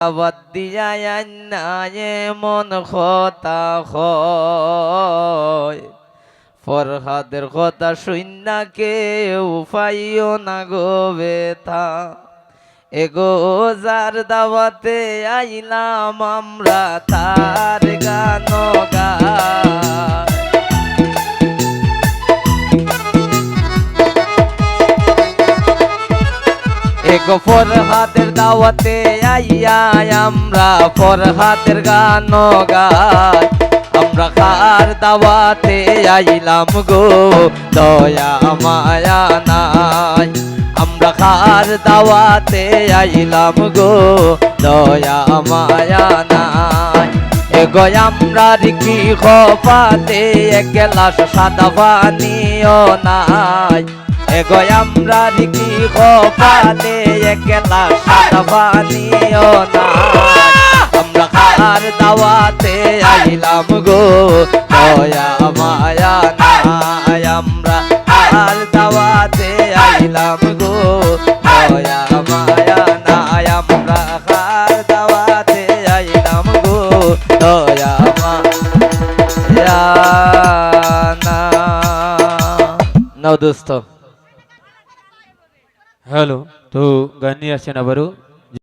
দাওয়াত দিয়া না এমন কথা হয় ফরহাদের কথা শুইনা কেউ পাইও না গো বেথা এগো যার দাওয়াতে আইলাম আমরা তার গান গাই এগো ফরহাদের দাওয়াতে আইয়া আমরা ফরহাদের গান গাই আমরা কার দাওয়াতে আইলাম গো দয়া মায়া নাই আমরা কার দাওয়াতে আইলাম গো দয়া মায়া নাই এগো আমরা কি খপাতে এক গ্লাস সাদা পানিও নাই এগো আমরা কি খপাতে এক গ্লাস সাদা পানিও নাই আমরা কার দাওয়াতে আইলাম গো দয়া মায়া নাই আমরা কার দাওয়াতে আইলাম গো দয়া মায়া নাই আমরা কার দাওয়াতে আইলাম গো দয়া মায়া না দোস্ত हेलो तो गानी आছেন আবারও